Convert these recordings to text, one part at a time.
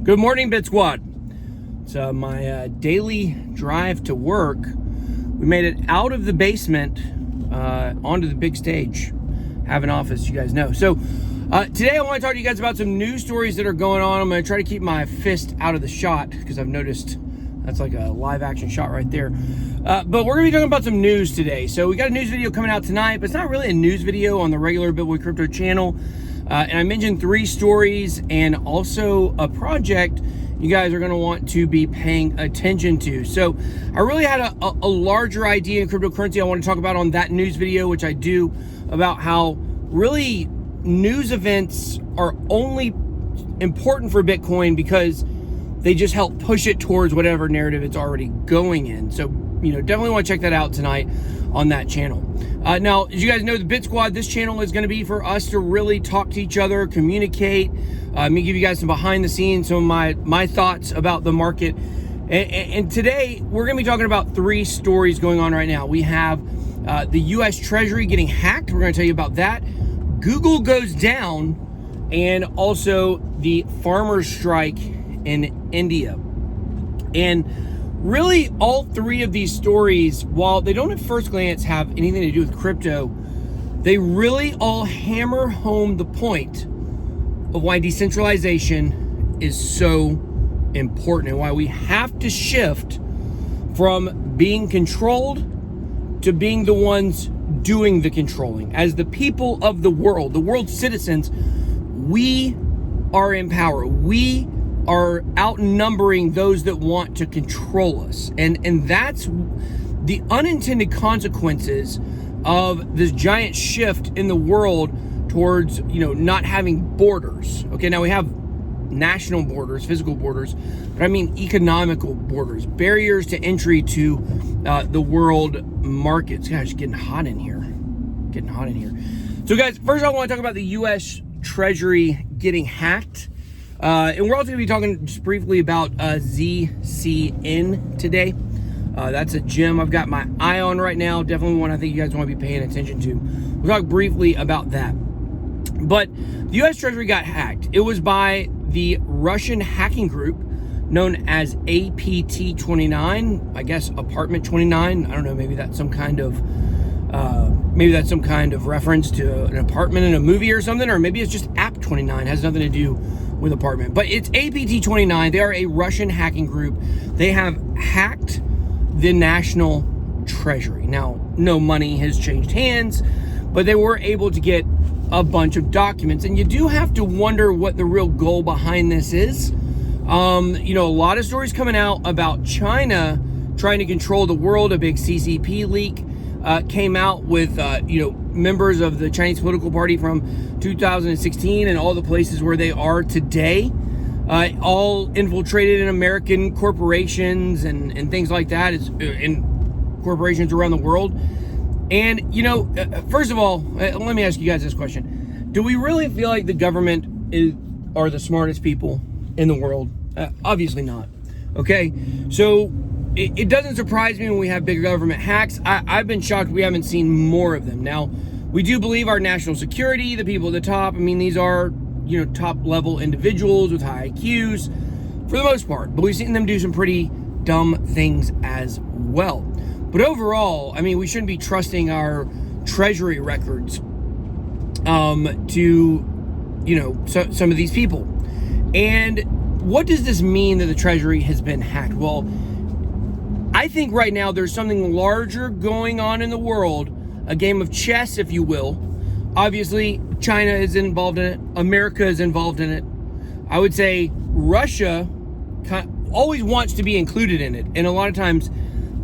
Good morning, Bit Squad. It's my daily drive to work. We made it out of the basement onto the big stage. Have an office, you guys know. So today I want to talk to you guys about some news stories that are going on. I'm going to try to keep my fist out of the shot because I've noticed that's like a live action shot right there. But we're going to be talking about some news today. So we got a news video coming out tonight, but it's not really a news video on the regular BitBoy Crypto channel. And I mentioned 3 stories and also a project you guys are going to want to be paying attention to. So I really had a larger idea in cryptocurrency I want to talk about on that news video, which I do, about how really news events are only important for Bitcoin because they just help push it towards whatever narrative it's already going in. So, you know, definitely want to check that out tonight on that channel. Now, as you guys know, the Bit Squad, this channel is going to be for us to really talk to each other, communicate, me give you guys some behind the scenes, some of my thoughts about the market. And today, we're going to be talking about 3 stories going on right now. We have the U.S. Treasury getting hacked. We're going to tell you about that. Google goes down, and also the farmers' strike in India. And really, all 3 of these stories, while they don't at first glance have anything to do with crypto, they really all hammer home the point of why decentralization is so important and why we have to shift from being controlled to being the ones doing the controlling. As the people of the world's citizens, we are in power. We are outnumbering those that want to control us. And that's the unintended consequences of this giant shift in the world towards, you know, not having borders. Okay, now we have national borders, physical borders, but I mean economical borders, barriers to entry to the world markets. Gosh, it's getting hot in here. So guys, first I want to talk about the U.S. Treasury getting hacked. And we're also going to be talking just briefly about ZCN today. That's a gem I've got my eye on right now. Definitely one I think you guys want to be paying attention to. We'll talk briefly about that. But the U.S. Treasury got hacked. It was by the Russian hacking group known as APT29. I guess Apartment 29. I don't know. Maybe that's some kind of reference to an apartment in a movie or something, or maybe it's just App 29. It has nothing to do with apartment, but it's APT29. They are a Russian hacking group. They have hacked the national treasury. Now, no money has changed hands, but they were able to get a bunch of documents, and you do have to wonder what the real goal behind this is. You know, a lot of stories coming out about China trying to control the world. A big CCP leak came out with, you know, members of the Chinese political party from 2016 and all the places where they are today, all infiltrated in American corporations and things like that, in corporations around the world. And, you know, first of all, let me ask you guys this question. Do we really feel like the government are the smartest people in the world? Obviously not. Okay, so it doesn't surprise me when we have big government hacks. I've been shocked we haven't seen more of them. Now, we do believe our national security, the people at the top, I mean, these are, you know, top level individuals with high IQs for the most part, but we've seen them do some pretty dumb things as well. But overall, I mean, we shouldn't be trusting our treasury records to, you know, some of these people. And what does this mean that the treasury has been hacked? Well, I think right now there's something larger going on in the world, a game of chess, if you will. Obviously, China is involved in it. America is involved in it. I would say Russia always wants to be included in it, and a lot of times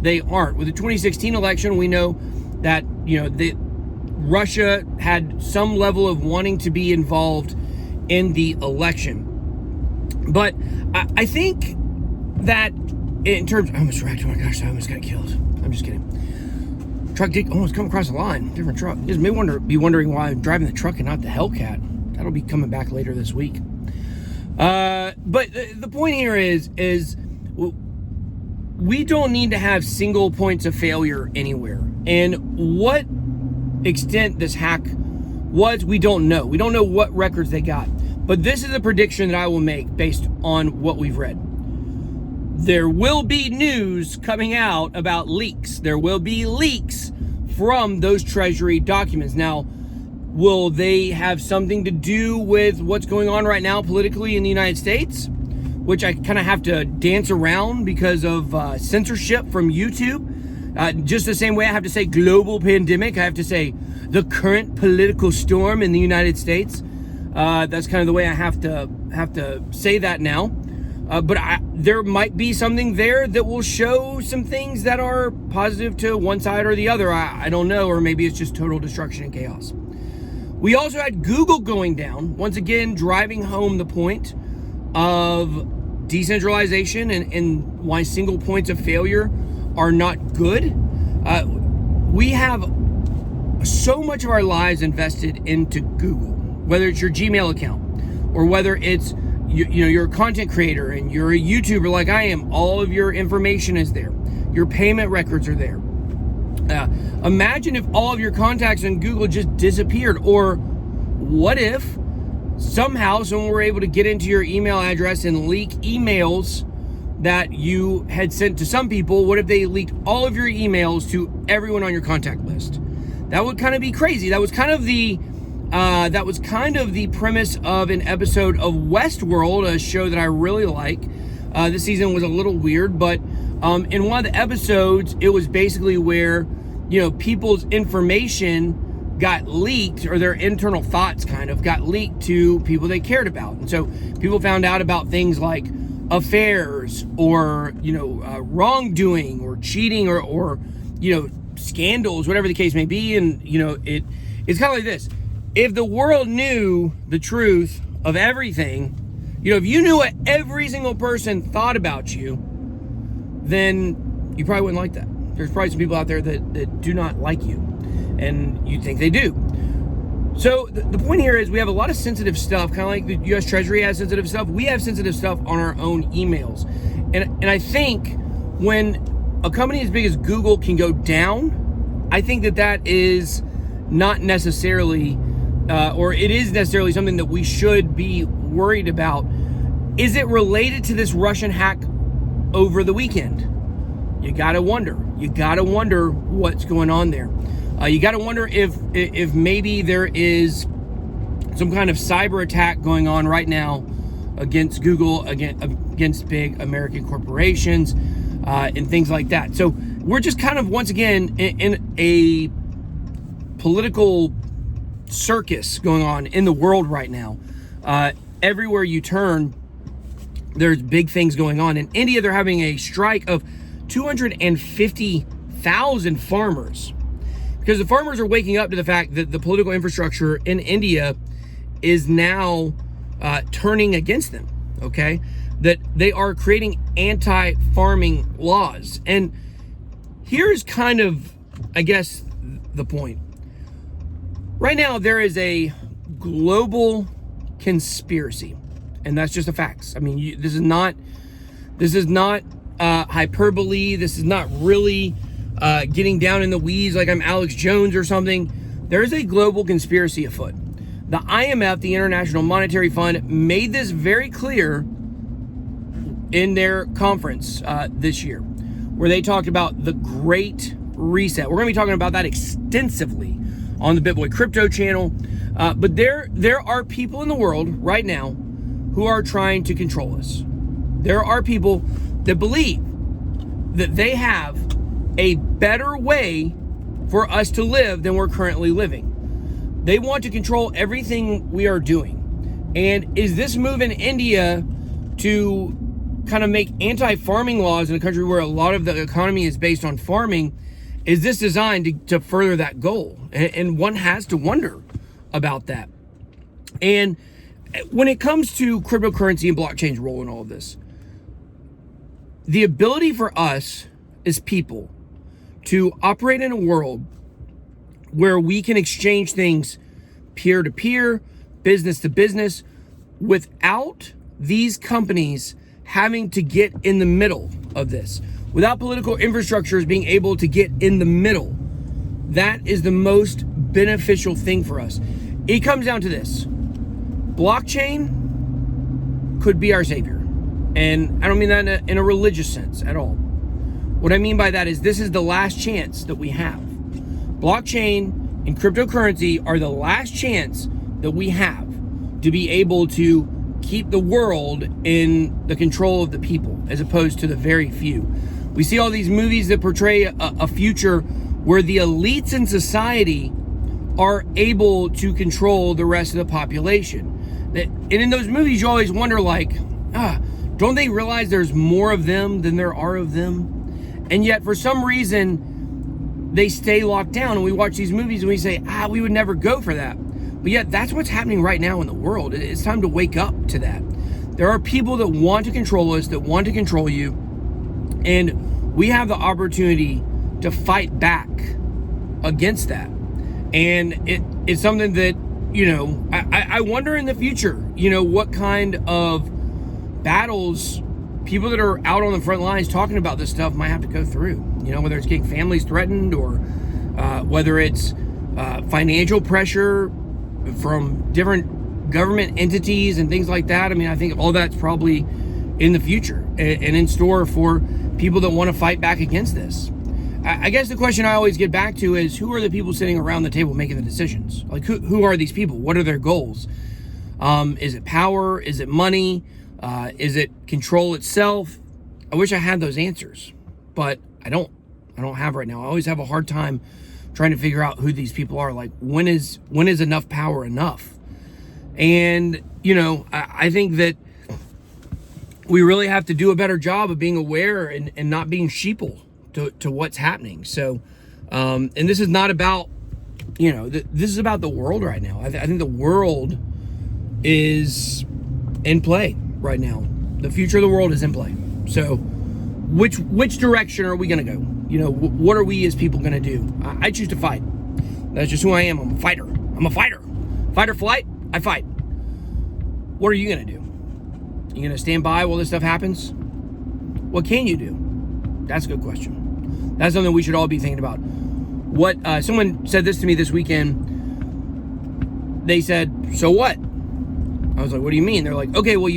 they aren't. With the 2016 election, we know that, you know, Russia had some level of wanting to be involved in the election. But I think that in terms, I almost wrecked. Oh my gosh, I almost got killed. I'm just kidding. Truck did almost come across the line. Different truck. You just may be wondering why I'm driving the truck and not the Hellcat. That'll be coming back later this week. But the point here is we don't need to have single points of failure anywhere. And what extent this hack was, we don't know. We don't know what records they got. But this is a prediction that I will make based on what we've read. There will be news coming out about leaks. There will be leaks from those Treasury documents. Now, will they have something to do with what's going on right now politically in the United States? Which I kind of have to dance around because of censorship from YouTube. Just the same way I have to say global pandemic, I have to say the current political storm in the United States. That's kind of the way I have to say that now. But there might be something there that will show some things that are positive to one side or the other. I don't know, or maybe it's just total destruction and chaos. We also had Google going down, once again driving home the point of decentralization and why single points of failure are not good. We have so much of our lives invested into Google, whether it's your Gmail account or whether it's you're a content creator and you're a YouTuber like I am. All of your information is there. Your payment records are there. Imagine if all of your contacts in Google just disappeared. Or what if somehow someone were able to get into your email address and leak emails that you had sent to some people? What if they leaked all of your emails to everyone on your contact list? That would kind of be crazy. That was kind of the premise of an episode of Westworld, a show that I really like. This season was a little weird, but in one of the episodes, it was basically where, people's information got leaked, or their internal thoughts kind of got leaked to people they cared about. And so people found out about things like affairs or, wrongdoing or cheating or scandals, whatever the case may be. And, it's kind of like this. If the world knew the truth of everything, if you knew what every single person thought about you, then you probably wouldn't like that. There's probably some people out there that do not like you, and you think they do. So the point here is we have a lot of sensitive stuff, kind of like the U.S. Treasury has sensitive stuff. We have sensitive stuff on our own emails. And I think when a company as big as Google can go down, I think that is not necessarily, or it is necessarily something that we should be worried about. Is it related to this Russian hack over the weekend? You gotta wonder. You gotta wonder what's going on there. You gotta wonder if maybe there is some kind of cyber attack going on right now against Google, against big American corporations, and things like that. So we're just kind of, once again, in a political circus going on in the world right now. Everywhere you turn, there's big things going on. In India, they're having a strike of 250,000 farmers, because the farmers are waking up to the fact that the political infrastructure in India is now turning against them, okay? That they are creating anti-farming laws. And here's kind of, I guess, the point. Right now, there is a global conspiracy, and that's just the facts. I mean, this is not hyperbole. This is not really getting down in the weeds like I'm Alex Jones or something. There is a global conspiracy afoot. The IMF, the International Monetary Fund, made this very clear in their conference this year, where they talked about the Great Reset. We're going to be talking about that extensively on the BitBoy Crypto channel. But there are people in the world right now who are trying to control us. There are people that believe that they have a better way for us to live than we're currently living. They want to control everything we are doing. And is this move in India to kind of make anti-farming laws in a country where a lot of the economy is based on farming, is this designed to further that goal? And one has to wonder about that. And when it comes to cryptocurrency and blockchain's role in all of this, the ability for us as people to operate in a world where we can exchange things peer-to-peer, business-to-business, without these companies having to get in the middle of this, without political infrastructures being able to get in the middle, that is the most beneficial thing for us. It comes down to this. blockchain could be our savior. And I don't mean that in a religious sense at all. What I mean by that is this is the last chance that we have. Blockchain and cryptocurrency are the last chance that we have to be able to keep the world in the control of the people as opposed to the very few. We see all these movies that portray a future where the elites in society are able to control the rest of the population. And in those movies, you always wonder, like, don't they realize there's more of them than there are of them? And yet, for some reason, they stay locked down, and we watch these movies and we say, we would never go for that. But yet, that's what's happening right now in the world. It's time to wake up to that. There are people that want to control us, that want to control you, and we have the opportunity to fight back against that. And it's something that, I wonder in the future, what kind of battles people that are out on the front lines talking about this stuff might have to go through. Whether it's getting families threatened or whether it's financial pressure from different government entities and things like that. I mean, I think all that's probably in the future and in store for people that want to fight back against this. I guess the question I always get back to is, who are the people sitting around the table making the decisions? Like, who are these people? What are their goals? Is it power? Is it money? Is it control itself? I wish I had those answers, but I don't have right now. I always have a hard time trying to figure out who these people are. Like, when is enough power enough? And, I think that we really have to do a better job of being aware and not being sheeple to what's happening. So, and this is not about, this is about the world right now. I think the world is in play right now. The future of the world is in play. So which direction are we going to go? What are we as people going to do? I choose to fight. That's just who I am. I'm a fighter. Fight or flight, I fight. What are you going to do? You going to stand by while this stuff happens? What can you do? That's a good question. That's something we should all be thinking about. What someone said this to me this weekend. They said, so what? I was like, what do you mean? They're like, okay, well,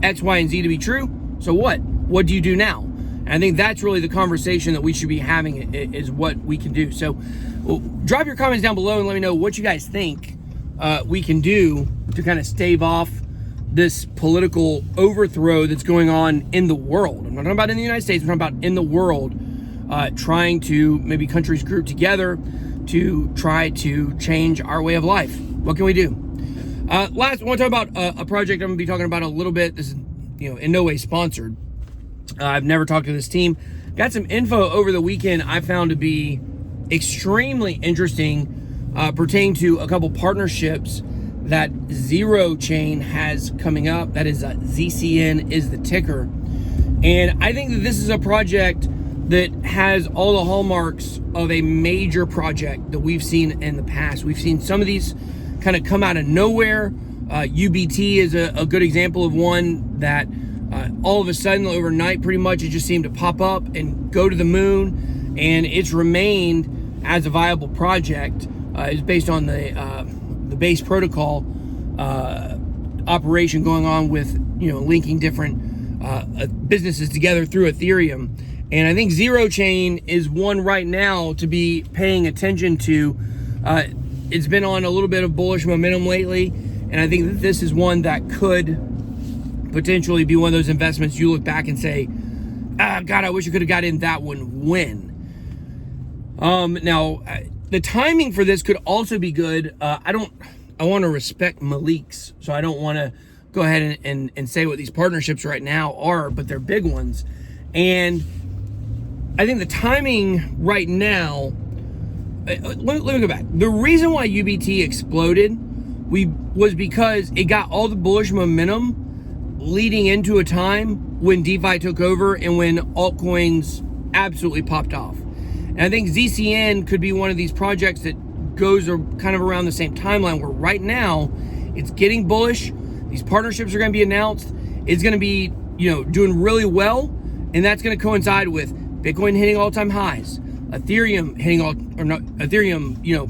X, Y, and Z to be true. So what? What do you do now? And I think that's really the conversation that we should be having, is what we can do. So drop your comments down below and let me know what you guys think we can do to kind of stave off this political overthrow that's going on in the world. I'm not talking about in the United States, I'm talking about in the world, trying to maybe countries group together to try to change our way of life. What can we do? Last, I want to talk about a project I'm going to be talking about a little bit. This is, in no way sponsored. I've never talked to this team. Got some info over the weekend I found to be extremely interesting, pertaining to a couple partnerships that Zerochain has coming up. That is ZCN is the ticker. And I think that this is a project that has all the hallmarks of a major project that we've seen in the past. We've seen some of these kind of come out of nowhere. UBT is a good example of one that all of a sudden, overnight, pretty much, it just seemed to pop up and go to the moon, and it's remained as a viable project. It's based on the base protocol operation going on with linking different businesses together through Ethereum. And I think Zerochain is one right now to be paying attention to. It's been on a little bit of bullish momentum lately, and I think that this is one that could potentially be one of those investments you look back and say, God, I wish I could have got in that one when. Now, the timing for this could also be good. I want to respect Malik's, so I don't want to go ahead and say what these partnerships right now are, but they're big ones. And I think the timing right now, let me go back. The reason why UBT exploded was because it got all the bullish momentum leading into a time when DeFi took over and when altcoins absolutely popped off. And I think ZCN could be one of these projects that goes kind of around the same timeline, where right now it's getting bullish. These partnerships are going to be announced. It's going to be, doing really well. And that's going to coincide with Bitcoin hitting all-time highs, Ethereum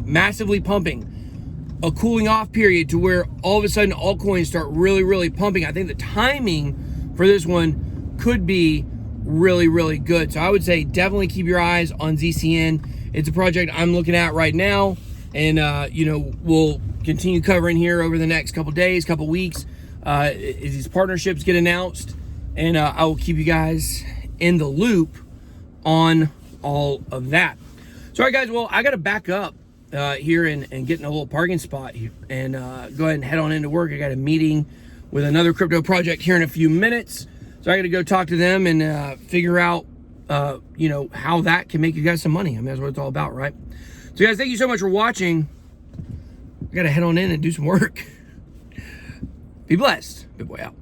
massively pumping, a cooling off period to where all of a sudden altcoins start really pumping. I think the timing for this one could be really good. So I would say definitely keep your eyes on ZCN. It's a project I'm looking at right now, and you know, we'll continue covering here over the next couple days, couple weeks, as these partnerships get announced, and I will keep you guys in the loop on all of that. So all right guys, well, I gotta back up here and get in a little parking spot here and go ahead and head on into work. I got a meeting with another crypto project here in a few minutes, so I gotta go talk to them and figure out you know, how that can make you guys some money. I mean, that's what it's all about, right? So guys, thank you so much for watching. I gotta head on in and do some work. Be blessed. Big boy out.